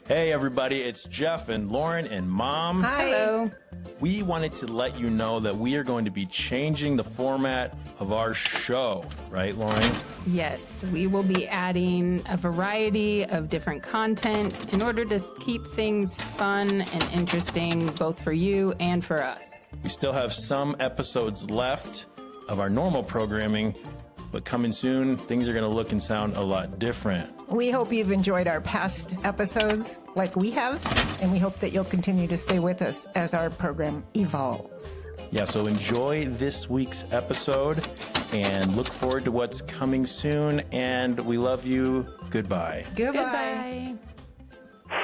Hey everybody, it's Jeff and Lauren and Mom. Hi. Hello. We wanted to let you know that we are going to be changing the format of our show. Right, Lauren? Yes, we will be adding a variety of different content in order to keep things fun and interesting both for you and for us. We still have some episodes left of our normal programming, but coming soon, things are going to look and sound a lot different. We hope you've enjoyed our past episodes like we have, and we hope that you'll continue to stay with us as our program evolves. Yeah, so enjoy this week's episode and look forward to what's coming soon. And we love you. Goodbye. Goodbye. Goodbye.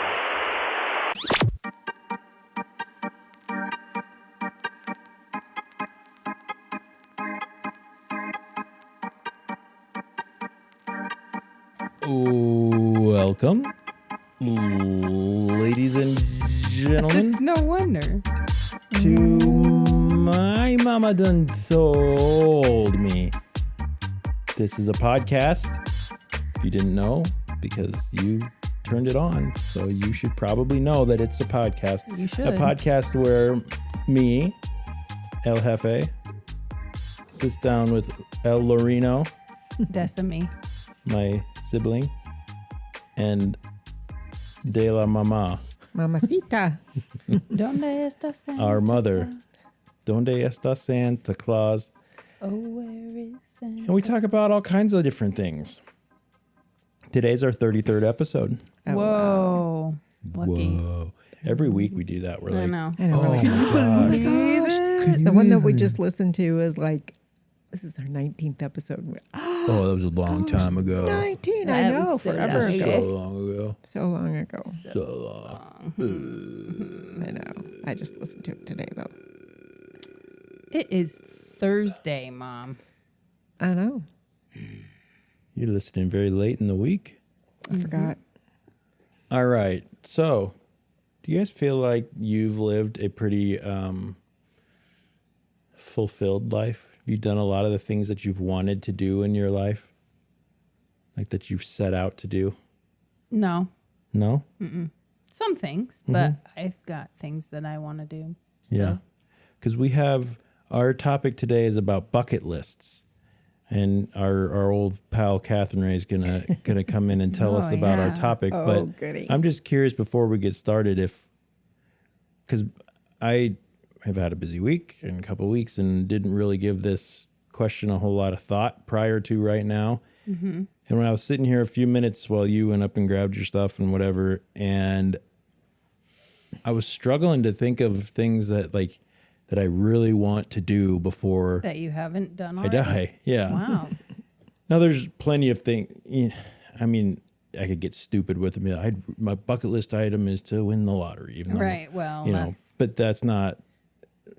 Welcome, ladies and gentlemen, It's no wonder. to My Mama Done Told Me. This is a podcast, if you didn't know, because you turned it on. So you should probably know that it's a podcast. You should. A podcast where me, El Jefe, sits down with El Lorino, Decime. my sibling, and De La Mama, Mamacita. ¿Dónde está Santa our mother. Claus? Donde está Santa Claus? Oh, where is Santa? And we talk about all kinds of different things. Today's our 33rd episode. Oh, Whoa. Lucky. Whoa. Every week we do that. We're I like, know. I know. oh Really. my gosh. The one that we just listened to is like, this is our 19th episode. Oh, that was a long time ago. 19, I That know, was so forever long So ago. long ago. So long ago. So long. I know. I just listened to it today, though. It is Thursday, Mom. I know. You're listening very late in the week. I forgot. All right. So, do you guys feel like you've lived a pretty fulfilled life? Have you done a lot of the things that you've wanted to do in your life? Like that you've set out to do? No. No? Some things, but I've got things that I want to do. Yeah. Because we have, our topic today is about bucket lists. And our old pal Catherine Ray is gonna come in and tell us Oh, about our yeah. topic. Oh, But goody. I'm just curious before we get started because I have had a busy week and a couple of weeks and didn't really give this question a whole lot of thought prior to right now. And when I was sitting here a few minutes while you went up and grabbed your stuff and whatever, and I was struggling to think of things that I really want to do before That you haven't done I already? die. Yeah. Wow. Now there's plenty of things. I mean, I could get stupid with them. My bucket list item is to win the lottery, even though, Right. Well, you know, but that's not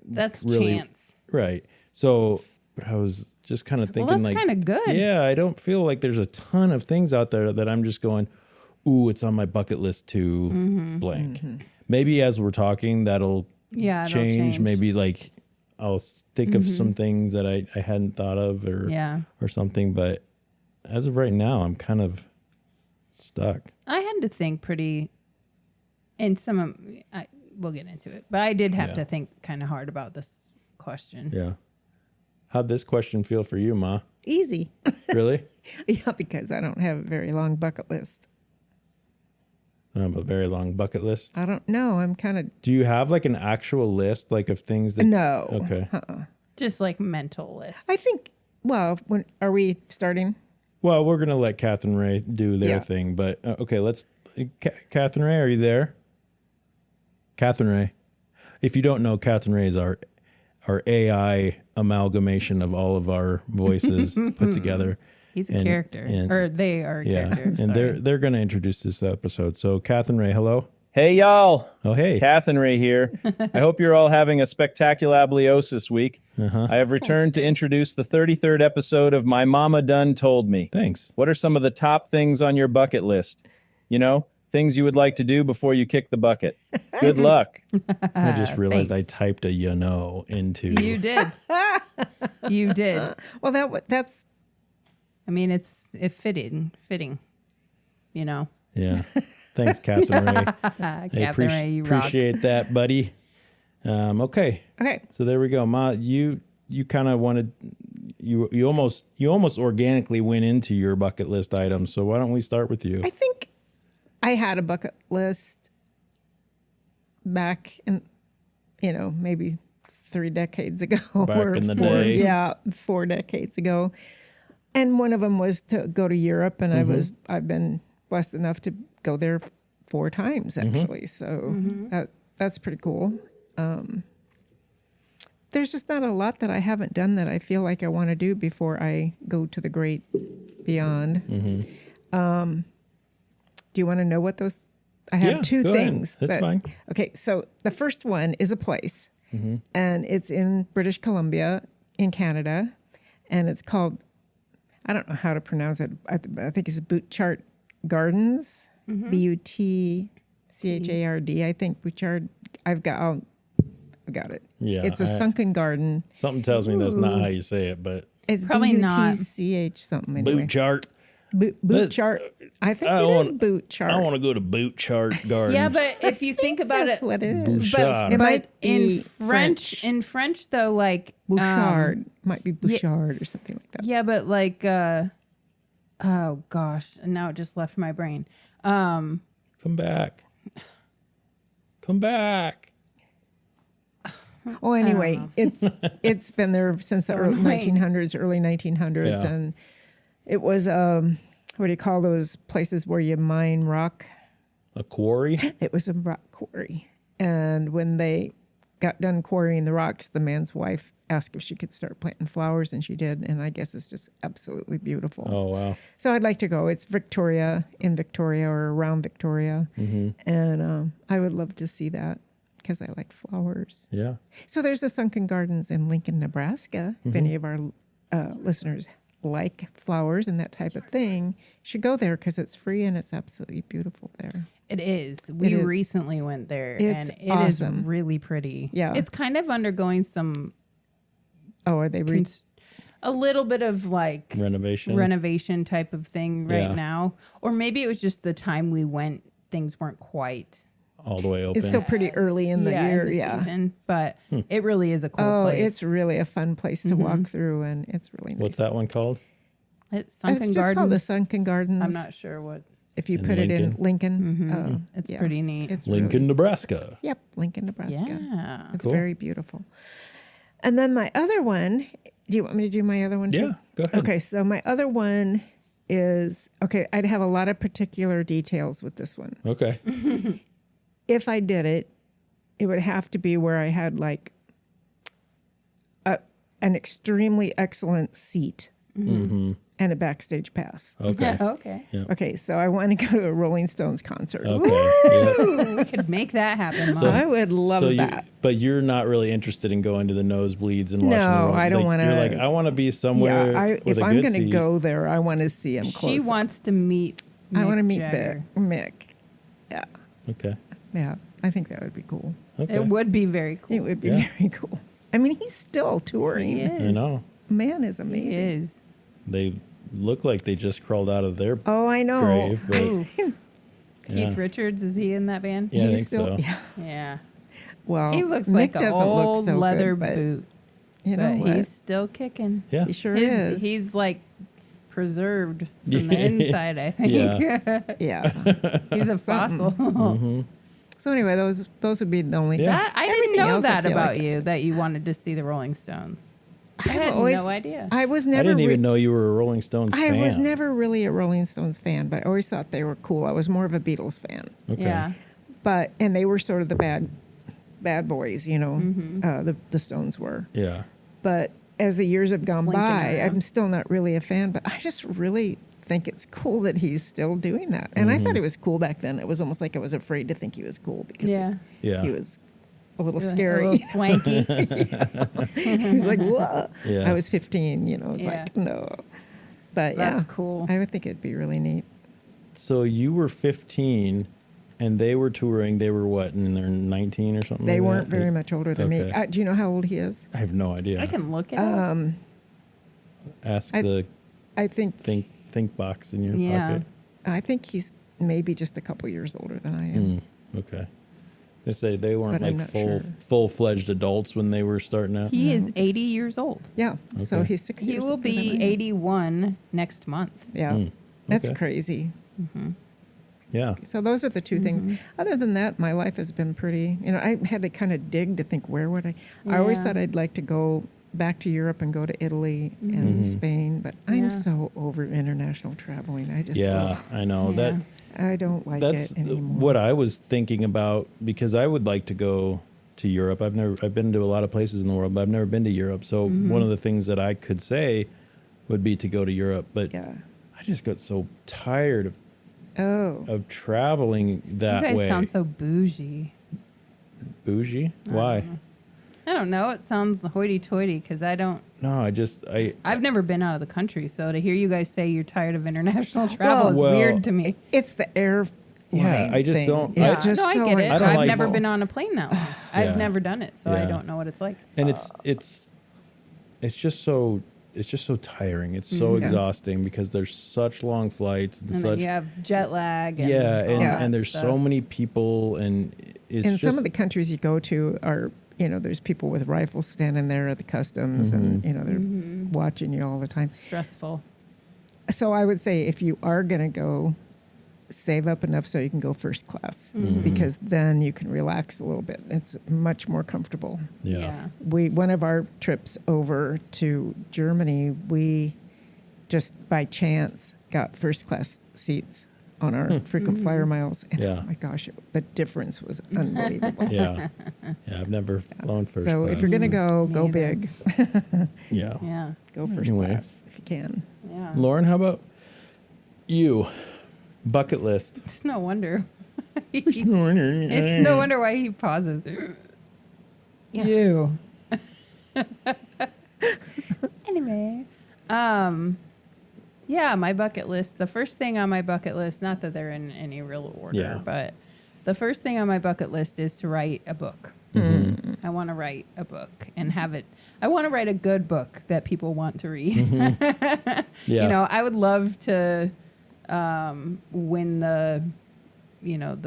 that's really chance. right. So, but I was just kind of Well, thinking, that's kind of good. yeah, I don't feel like there's a ton of things out there that I'm just going, ooh, it's on my bucket list to blank. Maybe as we're talking, that'll Yeah. It'll change. Maybe like I'll think of some things that I hadn't thought of or something. But as of right now, I'm kind of stuck. I had to think pretty, and we'll get into it, but I did have Yeah. to think kind of hard about this question. Yeah. How'd this question feel for you, Ma? Easy. Really? Yeah, because I don't have a very long bucket list. I have a very long bucket list. I don't know. I'm kind of, Do you have like an actual list, like of things that? no. Okay. Just like mental list. I think, well, when are we starting? Well, we're gonna let Catherine Ray do their Yeah. thing, but okay, let's. Catherine Ray, are you there? Catherine Ray. If you don't know, Catherine Ray is our AI amalgamation of all of our voices put together. He's a and- character, and- or they are a Yeah, character. and sorry. they're going to introduce this episode. So, Catherine Ray, hello. Hey, y'all. Oh, hey. Catherine Ray here. I hope you're all having a spectacular this week. Uh-huh. I have returned to introduce the 33rd episode of My Mama Done Told Me. Thanks. What are some of the top things on your bucket list? You know, things you would like to do before you kick the bucket. Good luck. I just realized thanks. I typed a into. You did. You did. Well, that's I mean, it's fitting, you know. Yeah. Thanks, Catherine Ray. Catherine Ray, you rock. appreciate that, buddy. Okay. Okay. So there we go. Ma, you kind of wanted you almost organically went into your bucket list items. So why don't we start with you? I think I had a bucket list back in, maybe 3 decades ago. Back in the 4, day. Yeah, 4 decades ago. And one of them was to go to Europe, and I've been blessed enough to go there 4 times actually. So that's pretty cool. There's just not a lot that I haven't done that I feel like I want to do before I go to the great beyond. Do you want to know what those? I have Yeah, 2 go ahead. things. That's fine. Okay, so the first one is a place, and it's in British Columbia in Canada, and it's called, I don't know how to pronounce it. I think it's Butchart Gardens, Butchard. I think Butchard. I've got it. Yeah, it's a sunken garden. Something tells me that's not how you say it, but It's Probably not. Butch something. Anyway. boot chart. Butchart. I think it is Butchart. I want to go to boot chart gardens. Yeah, but if you think about That's it, what it is. Bouchard. It but might in be French, though, like Bouchard. Might be Bouchard or something like that. yeah, but like, oh gosh, and now it just left my brain. Come back. Come back. Well, anyway, it's been there since the early 1900s, Yeah. and it was what do you call those places where you mine rock? A quarry? It was a rock quarry, and when they got done quarrying the rocks, the man's wife asked if she could start planting flowers, and she did, and I guess it's just absolutely beautiful. Oh, wow. So I'd like to go. It's in Victoria or around Victoria, and I would love to see that because I like flowers. Yeah. So there's the Sunken Gardens in Lincoln, Nebraska. If any of our listeners like flowers and that type of thing, you should go there because it's free and it's absolutely beautiful there. It is. We is. recently went there, It's and it awesome. is really pretty. Yeah. It's kind of undergoing some Oh, are they a little bit of like Renovation. type of thing right Yeah. now, or maybe it was just the time we went. Things weren't quite. All the way open. It's still pretty early in the year, in the season, but it really is a cool Oh, place. it's really a fun place to walk through, and it's really nice. What's that one called? It's Sunken It's just called Garden. the Sunken Gardens. I'm not sure what. If you In put it in Lincoln? Lincoln. It's yeah. pretty neat. It's Lincoln, really, Nebraska. yep, Lincoln, Nebraska. Yeah. It's Cool. very beautiful. And then my other one, do you want me to do my other one too? Yeah, go ahead. Okay, so my other one is, I'd have a lot of particular details with this one. Okay. If I did it, it would have to be where I had like an extremely excellent seat and a backstage pass. Okay. Okay. Okay, so I want to go to a Rolling Stones concert. Okay. Yeah. We could make that happen, Mom. So- I would love that. But you're not really interested in going to the nosebleeds and watching No, the I don't wanna- You're like, I want to be somewhere Yeah, with if a I'm good going to seat. go there, I want to see him close. She wants to meet. I want to meet Jagger. Mick. Yeah, Okay. yeah. I think that would be cool. Okay. It would be very cool. It would be Yeah. very cool. I mean, he's still touring. He is. I know. Man is amazing. He is. They look like they just crawled out of their Oh, I know. grave. But Ooh. Yeah. Keith Richards, is he in that band? Yeah, I He's think still, so. Yeah. Yeah. Well, He looks Mick like an doesn't old look so leather good, but boot. you know But what? he's still kicking. Yeah. He sure His- is. He's like preserved from Yeah. the inside, I think. Yeah. Yeah. He's a fossil. So anyway, those would be the only. Yeah. That I didn't Everything know else I that feel about like- you, that you wanted to see the Rolling Stones. I I've had always- no idea. I was I never. didn't even know you were a Rolling Stones I fan. was never really a Rolling Stones fan, but I always thought they were cool. I was more of a Beatles fan. Okay. Yeah. And they were sort of the bad boys, you know. The Stones were. Yeah. But as the years have gone Slinking by, around. I'm still not really a fan. But I just really think it's cool that he's still doing that. And I thought it was cool back then. It was almost like I was afraid to think he was cool because Yeah. Yeah. he was a little A scary. little swanky. He was like, whoa. Yeah. I was 15, you know. It's Yeah. like, no. But That's yeah, cool. I would think it'd be really neat. So you were 15 and they were touring. They were what, in their 19 or something? They like weren't that? very much older than me. Okay. Do you know how old he is? I have no idea. I can look it up. Ask I- the I think think box in your Yeah. pocket. I think he's maybe just a couple years older than I am. Okay. They say they weren't But I'm like not sure. full-fledged adults when they were starting out. He is 80 years old. Yeah. So Okay. he's 6 He years will older than be I am. 81 next month. Yeah. That's Okay. crazy. Yeah. So those are the 2 things. Other than that, my life has been pretty, I had to kind of dig to think where would I always Yeah. thought I'd like to go back to Europe and go to Italy and Spain, but Yeah. I'm so over international traveling. I just, Yeah, I know Yeah. I don't like that's it anymore. what I was thinking about, because I would like to go to Europe. I've been to a lot of places in the world, but I've never been to Europe. So one of the things that I could say would be to go to Europe, but Yeah. I just got so tired Oh. of traveling that You guys way. sound so bougie. Bougie? Why? I don't know. It sounds hoity-toity because No, I've never been out of the country. So to hear you guys say you're tired of international travel is Well, weird to me. It's the air. Yeah, I just thing. don't- It's I- just no, I so get it. I don't I've like- never been on a plane that long. I've Yeah. never done it, so I Yeah. don't know what it's like. and it's just so tiring. It's so exhausting because there's such long flights and And such then you have jet lag. And yeah, all and, that and there's stuff. so many people, and it's And just some of the countries you go to are, there's people with rifles standing there at the customs and, they're watching you all the time. stressful. So I would say if you are going to go, save up enough so you can go first class because then you can relax a little bit. It's much more comfortable. yeah. One of our trips over to Germany, we just by chance got first class seats on our frequent flyer miles. And Yeah. oh my gosh, the difference was unbelievable. Yeah, I've never flown first So class. if you're going to go, Me go either. big. yeah. Yeah. Go first Anyway. class if you can. Yeah. Lauren, how about you? Bucket list. It's no wonder. It's no wonder why he pauses. You. Anyway. Yeah, my bucket list. The first thing on my bucket list, not that they're in any real order, Yeah. but the first thing on my bucket list is to write a book. I want to write a book and have it. I want to write a good book that people want to read. Yeah. I would love to win the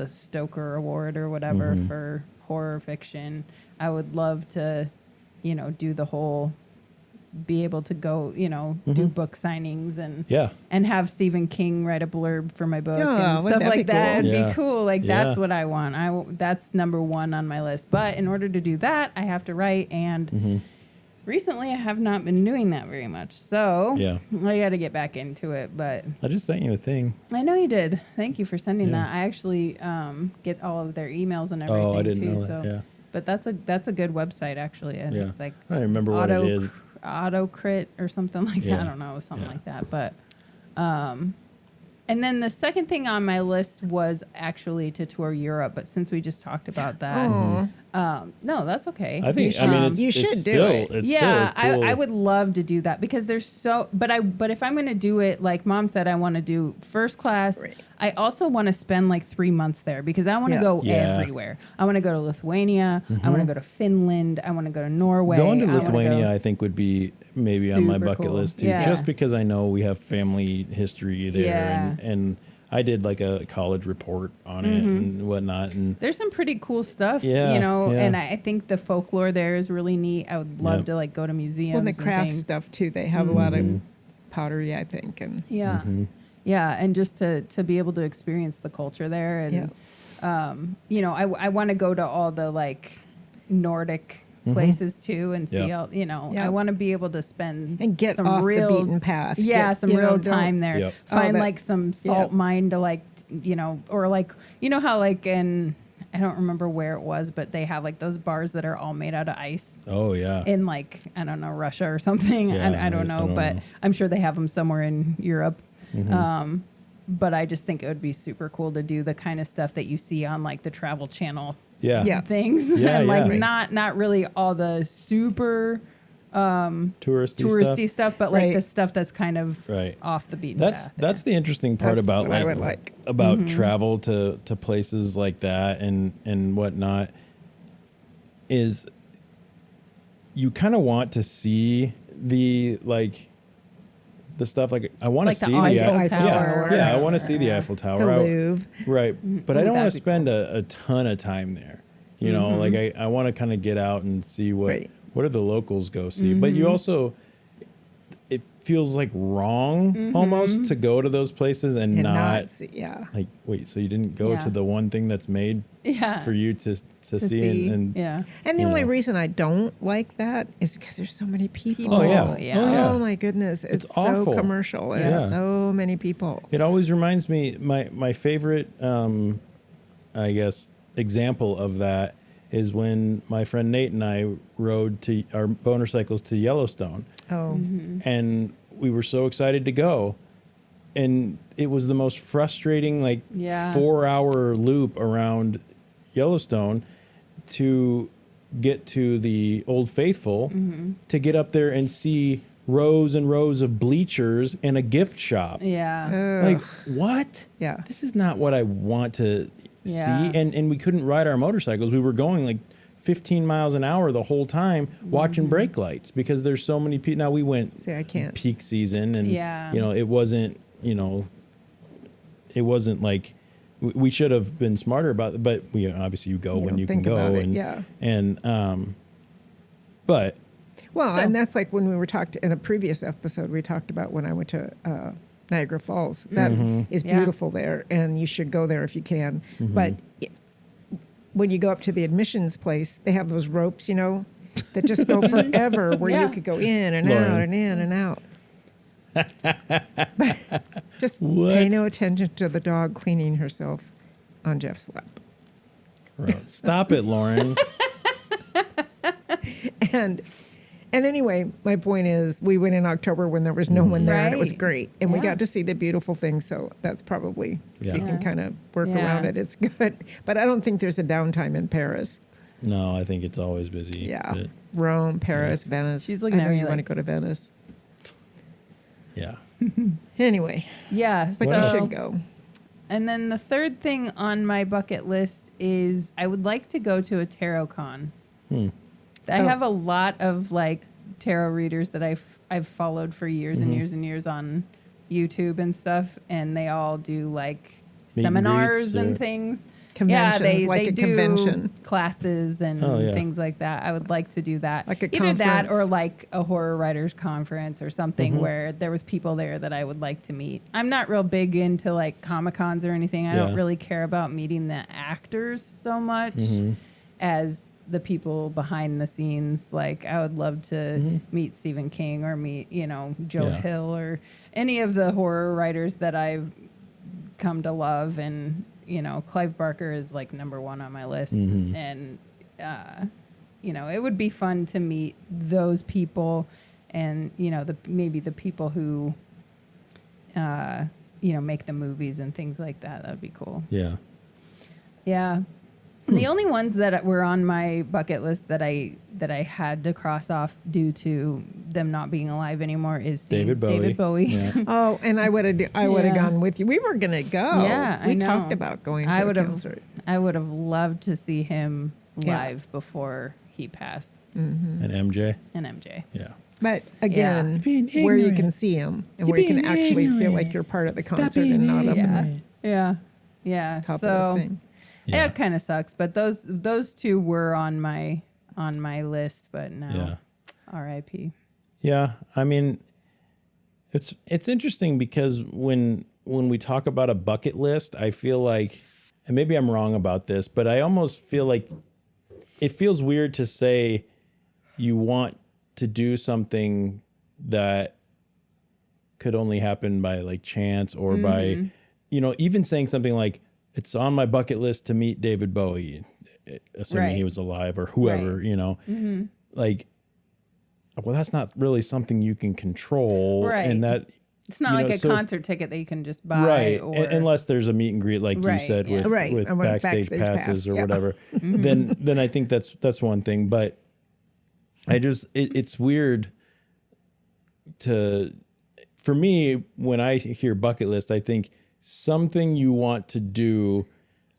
Stoker Award or whatever for horror fiction. I would love to, do the whole, be able to go, do book signings and Yeah. and have Stephen King write a blurb for my book Oh, and wouldn't stuff that like be that. cool? It'd Yeah. be cool. Like Yeah. that's what I want. That's number one on my list. But in order to do that, I have to write. And recently, I have not been doing that very much. So Yeah. I got to get back into it. But I just sent you a thing. I know you did. Thank you for sending Yeah. that. I actually get all of their emails and everything Oh, I didn't too. know So, that. Yeah. but that's a good website actually. I think Yeah. it's like I don't remember what it is. Autocrit or something like Yeah. that. I don't know, something Yeah. like that. But and then the second thing on my list was actually to tour Europe. But since we just talked about that, no, that's okay. I think. You I mean, should- it's You it's should do still, it. It's yeah, still cool. I would love to do that because there's so. But if I'm going to do it, like Mom said, I want to do first class. Right. I also want to spend like 3 months there because I want to Yeah. go Yeah. everywhere. I want to go to Lithuania. I want to go to Finland. I want to go to Norway. Going to I wanna Lithuania, go- I think, would be maybe on my Super bucket cool. list too, Yeah. just because I know we have family history there, Yeah. and I did like a college report on it and whatnot, and There's some pretty cool stuff, Yeah, yeah. and I think the folklore there is really neat. I would love Yep. to like go to museums Well, and the and craft things. stuff too. They have a lot of pottery, I think, and Yeah. Yeah. And just to be able to experience the culture there. And, I want to go to all the like Nordic places too and see Yeah. all, Yeah. I want to be able to spend and get some off real, the beaten path. Yeah. Get, Some real time there. Yep. Find that- like some salt yeah. mine to like, or like, how like I don't remember where it was, but they have like those bars that are all made out of ice. oh yeah, In like I don't know, Russia or something. Yeah, I don't know, but know. I'm sure they have them somewhere in Europe. But I just think it would be super cool to do the kind of stuff that you see on like the Travel Channel yeah, Yeah. things, Yeah, and like yeah. not really all the super touristy stuff, but like Right. the stuff that's kind of Right. off the beaten That's path. that's the interesting part That's about what I like would like. about travel to places like that and whatnot is you kind of want to see the like the stuff like I want to Like the see Eiffel Eiffel Tower. Yeah, I want to see the Eiffel Tower. The Louvre. Right. But I Ooh, don't want that'd to be spend a ton of time there. You know, like I want to kind of get out and see Right. what do the locals go see. But you also, it feels like wrong almost to go to those places and, And not see, yeah. like, wait, so you didn't go Yeah. to the one thing that's made Yeah. for you to To see, and yeah. And the you only know. reason I don't like that is because there's so many people. Oh yeah. Yeah. Oh yeah. Oh my goodness, it's so awful. commercial and Yeah. so many people. It always reminds me my favorite I guess example of that is when my friend Nate and I rode to our motorcycles to Yellowstone, Oh, and we were so excited to go, and it was the most frustrating like Yeah. 4-hour loop around Yellowstone to get to the Old Faithful, to get up there and see rows and rows of bleachers and a gift shop. Yeah. Like, what? yeah. This is not what I want to Yeah. see. And we couldn't ride our motorcycles. We were going like 15 miles an hour the whole time watching brake lights because there's so many people. Now we went See, I can't. peak season and, Yeah. you know, it wasn't like we should have been smarter about it, but we obviously you go You when don't you can think go. about it, And, yeah. and, but Well, Still. and that's like when we were talked in a previous episode, we talked about when I went to Niagara Falls. That is Yeah. beautiful there, and you should go there if you can. But when you go up to the admissions place, they have those ropes, you know, that just go forever, where Yeah. you could go in and Lauren. out and in and out. Just What? pay no attention to the dog cleaning herself on Jeff's lap. stop it, Lauren. And anyway, my point is, we went in October when there was no one there, and it was Right. great, and we Yeah. got to see the beautiful things. So that's probably if you Yeah. can kind of work Yeah. around it, it's good. But I don't think there's a downtime in Paris. No, I think it's always busy. Yeah, but, Rome, Paris, Venice. She's looking I know at me you want to like- go to Venice. yeah. Anyway, Yeah. but so, you should go. And then the third thing on my bucket list is I would like to go to a tarot con. I Oh. have a lot of like tarot readers that I've followed for years and years and years on YouTube and stuff, and they all do like Meet and seminars greets and or- things. Conventions, yeah, like they a do convention. classes and Oh, yeah. things like that. I would like to do that. Like a Either that or conference. like a horror writers conference or something where there was people there that I would like to meet. I'm not real big into like Comic Cons or anything. I Yeah. don't really care about meeting the actors so much as the people behind the scenes. Like I would love to meet Stephen King or meet, Joe Yeah. Hill or any of the horror writers that I've come to love. And Clive Barker is like number one on my list. And it would be fun to meet those people and maybe the people who make the movies and things like that. That would be cool. Yeah. Yeah. The only ones that were on my bucket list that I had to cross off due to them not being alive anymore is seeing David Bowie. Yeah. Oh, and I would have Yeah. gone with you. We were gonna go. Yeah, we I know. talked about going to I a would have concert. I would have loved to see him Yeah. live before he passed. And MJ. And MJ. Yeah. But again, Being where you ignorant. can see him and You're where you can being actually feel ignorant. like you're part of the Stop concert being and not up in Yeah. the Yeah. top so of the thing. Yeah. it kind of sucks, but those two were on my list, but no. Yeah. R.I.P. Yeah, I mean, it's interesting because when we talk about a bucket list, I feel like, and maybe I'm wrong about this, but I almost feel like it feels weird to say you want to do something that could only happen by like chance or by, even saying something like it's on my bucket list to meet David Bowie, assuming he Right. was alive or whoever, Right. like. Well, that's not really something you can control, Right. and that It's not You like know, a so- concert ticket that you can just buy. right, Or, unless there's a meet and greet, like you Right, said, yeah. with Right, with I want a backstage backstage passes pass, or yeah. whatever. Then I think that's one thing, but I just it's weird for me when I hear bucket list, I think something you want to do,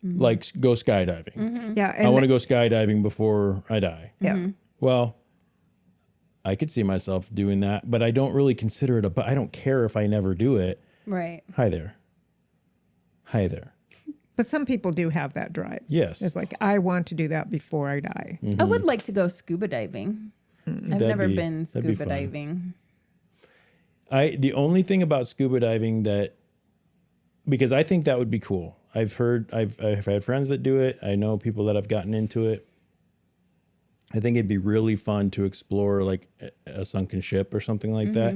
like go skydiving. Yeah, I want to go skydiving before I die. Yeah, Well, I could see myself doing that, but I don't really consider it but I don't care if I never do it. Right. Hi there. Hi there. But some people do have that drive. Yes. It's like, I want to do that before I die. I would like to go scuba diving. I've That'd never be- been that'd be scuba fun. diving. The only thing about scuba diving because I think that would be cool. I've had friends that do it. I know people that have gotten into it. I think it'd be really fun to explore like a sunken ship or something like that.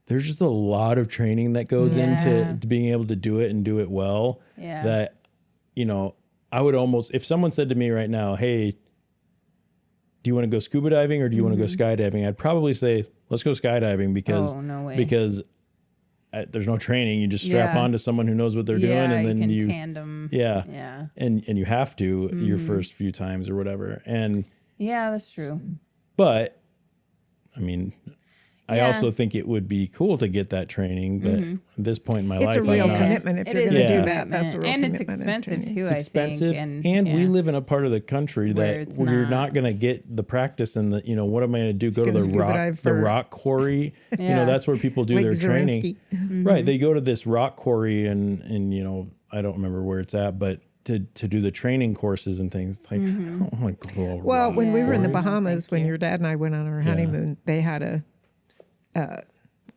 There's just a lot of training that goes into being able to do it and do it well. Yeah. That, I would almost, if someone said to me right now, hey, do you want to go scuba diving or do you want to go skydiving? I'd probably say, let's go skydiving because, Oh, no way. because there's no training. You just strap Yeah. on to someone who knows what they're Yeah, doing, and then can you tandem. yeah, Yeah. and you have to your first few times or whatever. And Yeah, that's true. but I mean, I Yeah. also think it would be cool to get that training, but at this point in my It's life, a real I'm not. commitment. If It you're is going to a do that, that's a real and it's commitment. and expensive training. too. It's I expensive, think, and we yeah. live in a part of the country Where that it's we're not not- going to get the practice and the what am I going to do? Go to gonna the scuba rock, dive the for- rock quarry. Yeah. That's where people do Lake their Zarinsky. training. Right, they go to this rock quarry and I don't remember where it's at, but to do the training courses and things. It's like I don't want to go to a Well, rock when we were in the Yeah. Bahamas, Thank when you. your dad and I went on our honeymoon, they had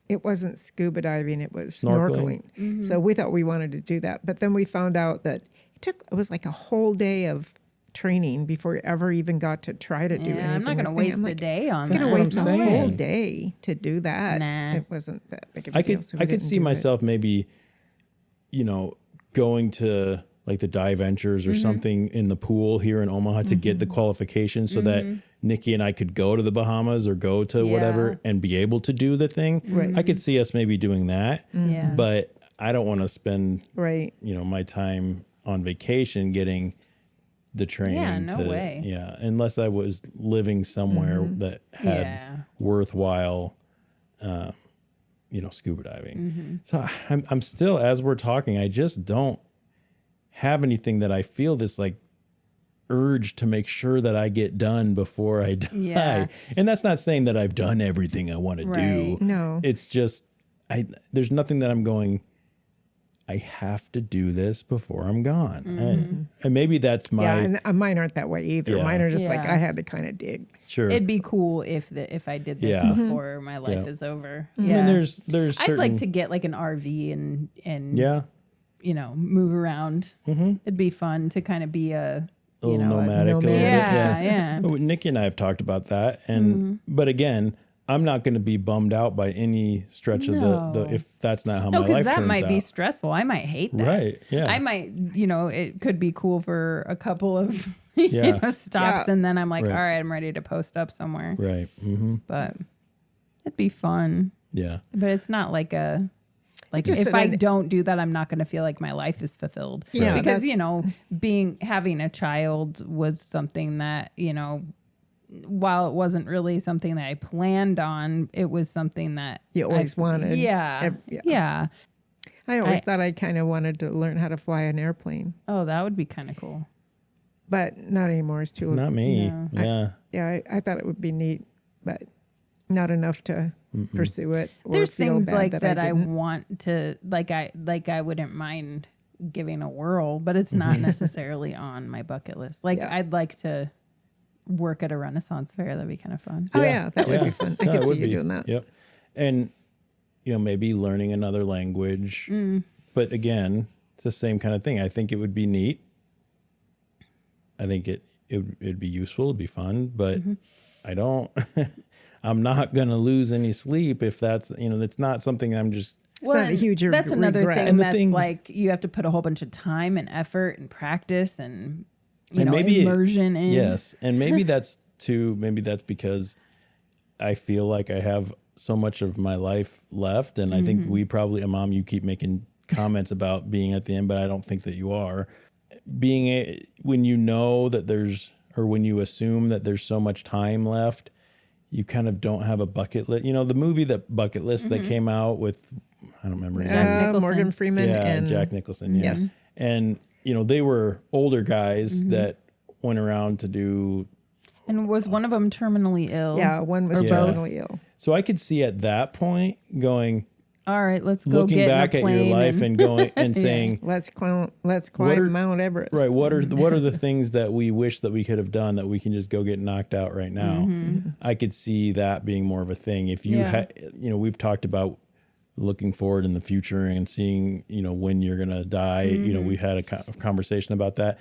it wasn't scuba diving, it was Snorkeling. snorkeling. So we thought we wanted to do that. But then we found out that it was like a whole day of training before we ever even got to try to do anything. Yeah, I'm not going to like that. waste I'm a like, day on It's that. going to That's what waste I'm a whole saying. day to do that. Nah. It wasn't that big of a I deal. could so we I could didn't see do it. myself maybe, going to like the dive ventures or something in the pool here in Omaha to get the qualification so that Nikki and I could go to the Bahamas or go to whatever and be able to do the thing. Right. I could see us maybe doing that, Yeah. but I don't want to spend Right. my time on vacation getting the training. Yeah, no way. Yeah, unless I was living somewhere that had Yeah. worthwhile, scuba diving. So I'm still, as we're talking, I just don't have anything that I feel this like urge to make sure that I get done before I die. Yeah. And that's not saying that I've done everything I want to do. Right. No. It's just there's nothing that I'm going, I have to do this before I'm gone. And maybe that's my Yeah, and mine aren't that way either. Yeah. Mine are just like Yeah. I had to kind of dig. sure. It'd be cool if I did this Yeah. before my life Yeah. is over. I Yeah. mean, there's certain, I'd like to get like an RV and yeah, move around. It'd be fun to kind of be a a little nomadic. A little bit, yeah, yeah. Well, Nikki and I have talked about that, and but again, I'm not going to be bummed out by any stretch of the No. if that's not how No, my because life that turns might be out. stressful. I might hate that. Right, yeah. I might, it could be cool for a couple of Yeah. stops, Yeah. and then I'm like, Right. all right, I'm ready to post up somewhere. Right. But it'd be fun. Yeah. But it's not like Just if I an- don't do that, I'm not going to feel like my life is fulfilled. Yeah, because that's- having a child was something that while it wasn't really something that I planned on, it was something that You always wanted. Yeah, Yeah. yeah. I always thought I kind of wanted to learn how to fly an airplane, Oh, that would be kind of cool. but not anymore. It's too. Not me. No. Yeah. Yeah, I thought it would be neat, but not enough to pursue it. Or There's feel things bad like that I didn't. want to I wouldn't mind giving a whirl, but it's not necessarily on my bucket list. Like Yeah. I'd like to work at a Renaissance fair. That'd be kind of fun. Oh yeah, that would Yeah. be fun. I Yeah, it could would see you be. doing that. Yep. And maybe learning another language. But again, it's the same kind of thing. I think it would be neat. I think it'd be useful, it'd be fun, but I don't I'm not going to lose any sleep if that's, it's not something I'm just not a and huge that's another regret. thing And the that's things- like you have to put a whole bunch of time and effort and practice and And maybe immersion in. Yes. And maybe that's because I feel like I have so much of my life left. And I think we probably, Mom, you keep making comments about being at the end, but I don't think that you are. When you know that when you assume that there's so much time left, you kind of don't have a bucket list. The movie, that Bucket List that came out with, I don't remember his name. Nicholson. Morgan Freeman Yeah, and Jack Nicholson. Yeah. Yes. And they were older guys that went around to do And was one of them terminally ill? Yeah, one was Or both? terminally ill. So I could see at that point going, All right, let's go looking get back in a at your plane life and going and saying, Let's climb are- Mount Everest. right, what are the things that we wish that we could have done that we can just go get knocked out right now? I could see that being more of a thing. If you Yeah. had, we've talked about looking forward in the future and seeing, when you're going to die. We had a conversation about that.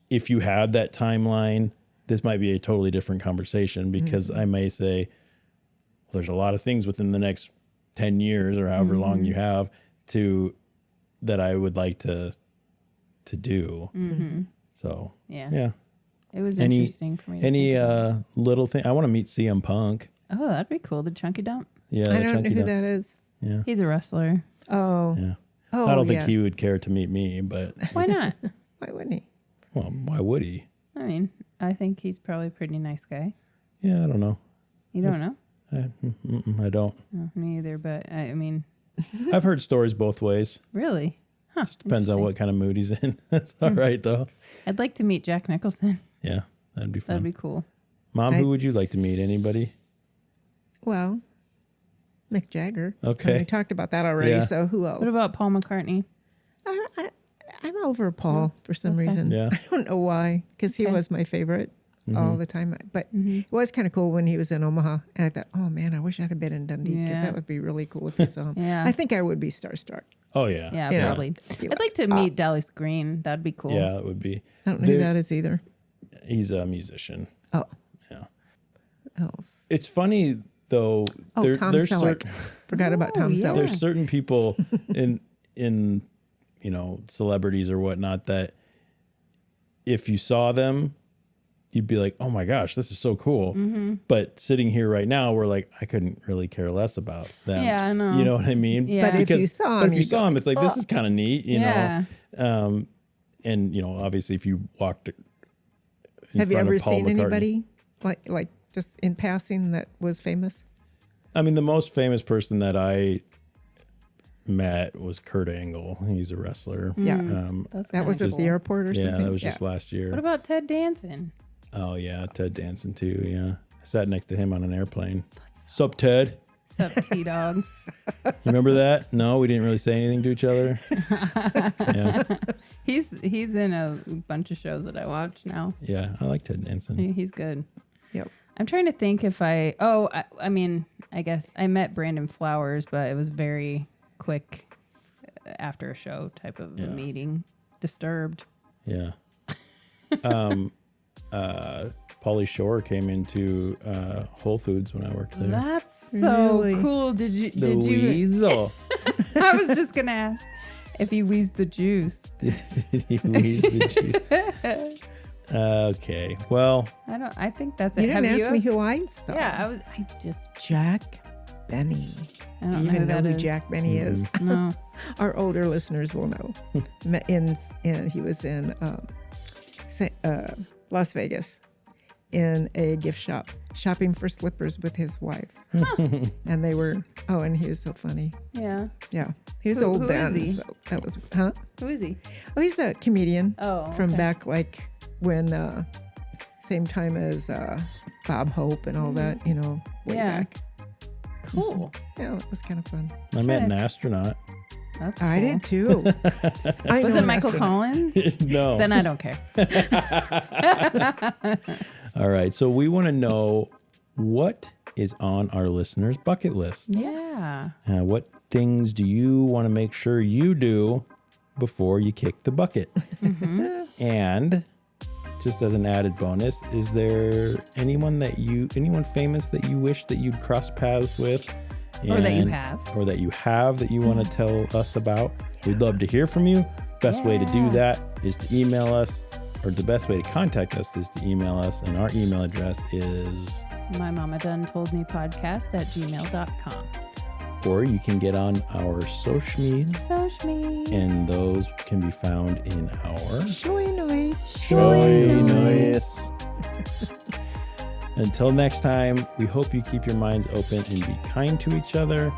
If you had that timeline, this might be a totally different conversation because I may say, there's a lot of things within the next 10 years or however long you have that I would like to do. So, Yeah. It was Any- interesting for me. To any think about. little thing, I want to meet CM Punk. Oh, that'd be cool. The Chunky Dump. Yeah. I the don't know chunky who dump. that is. Yeah. He's a wrestler. Oh. Yeah. Oh, I don't think yes. he would care to meet me, but Why not? Why wouldn't he? well, why would he? I mean, I think he's probably a pretty nice guy. Yeah, I don't know. You don't know? I don't. No, me either. But I mean, I've heard stories both ways. really? Huh. Depends on what kind of mood he's in. That's all right, though. I'd like to meet Jack Nicholson. Yeah, that'd be fun. That'd be cool. Mom, who would you like to meet? Anybody? Well, Mick Jagger. Okay. We talked about that already. Yeah. So who else? What about Paul McCartney? I'm over Paul for some Okay. reason. Yeah. I don't know why, because he Okay. was my favorite all the time. But it was kind of cool when he was in Omaha. And I thought, oh man, I wish I'd have been in Dundee because Yeah. that would be really cool if you saw him. Yeah. I think I would be starstruck. Oh, yeah. Yeah, You know, probably. be I'd like to meet Dallas Green. That'd be cool. Yeah, it would be. I don't know who that is either. He's a musician. Oh, Yeah. else. It's funny, though. Oh, Tom Selleck. Forgot about Tom yeah. Selleck. There's certain people in celebrities or whatnot that if you saw them, you'd be like, oh my gosh, this is so cool. But sitting here right now, we're like, I couldn't really care less about them. Yeah, I know. You know what I mean? Yeah. But if you saw but him, if you you'd saw him, it's like, this is kind of neat, Yeah. know. And obviously, if you walked, in Have you front of ever Paul seen McCartney- anybody like just in passing that was famous? I mean, the most famous person that I met was Kurt Angle. He's a wrestler. Yeah. That's That was kinda at the cool. airport or something? Yeah, that was just last year. What about Ted Danson? Oh yeah, Ted Danson too. Yeah, I sat next to him on an airplane. Sup, Ted? Sup, T-Dog? You remember that? No, we didn't really say anything to each other. Yeah, He's in a bunch of shows that I watch now. yeah, I like Ted Danson. He's good. Yep. I'm trying to think if I mean, I guess I met Brandon Flowers, but it was very quick after a show type of a meeting. Disturbed. Yeah. Pauly Shore came into Whole Foods when I worked there. That's so Really? cool. Did you? The weasel. I was just gonna ask if he wheezed the juice. He wheezed the juice. Okay. Well, I think that's it. You didn't Have ask me who I saw. Yeah, I just. Jack Benny. I Do don't you know even know that who is. Jack Benny is? No. Our older listeners will know. He was in Las Vegas in a gift shop shopping for slippers with his wife. And they were, and he was so funny. Yeah. Yeah. He was Who old is then. he? So that was, huh? Who is he? Oh, he's a comedian Oh, from okay. back like when, same time as Bob Hope and all that, way Yeah. back. Cool. Yeah, it was kind of fun. I met an astronaut. That's I cool. did too. I Was know it an Michael astronaut. Collins? No. Then I don't care. All right. So we want to know what is on our listeners' bucket list. Yeah. What things do you want to make sure you do before you kick the bucket? And just as an added bonus, is there anyone famous that you wish that you'd cross paths with? Or that you And- have. Or that you have that you want to tell us about? We'd love to hear from you. Best way to do Yeah. that is to email us, or the best way to contact us is to email us. And our email address is, My mama done told me podcast at gmail.com. or you can get on our social media, Social media. and those can be found in our Showy noise. Showy Notes. Until next time, we hope you keep your minds open and be kind to each other.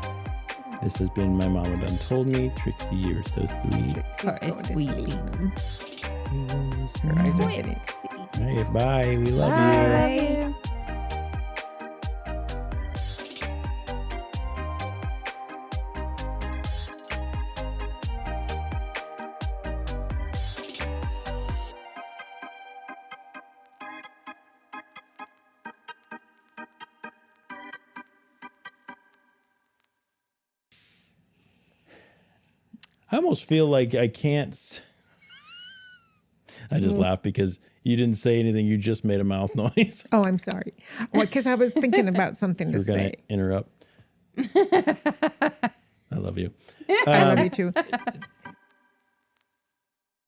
This has been My Mama Done Told Me. Trixie, you're so sweet. Or is Going to sleep. weeping. Her eyes are getting Twixie. Hey, bye. We love you. Bye. I almost feel like I can't. I just laugh because you didn't say anything. You just made a mouth noise. Oh, I'm sorry. Well, because I was thinking about something to We're going say. to interrupt. I love you. I love you too.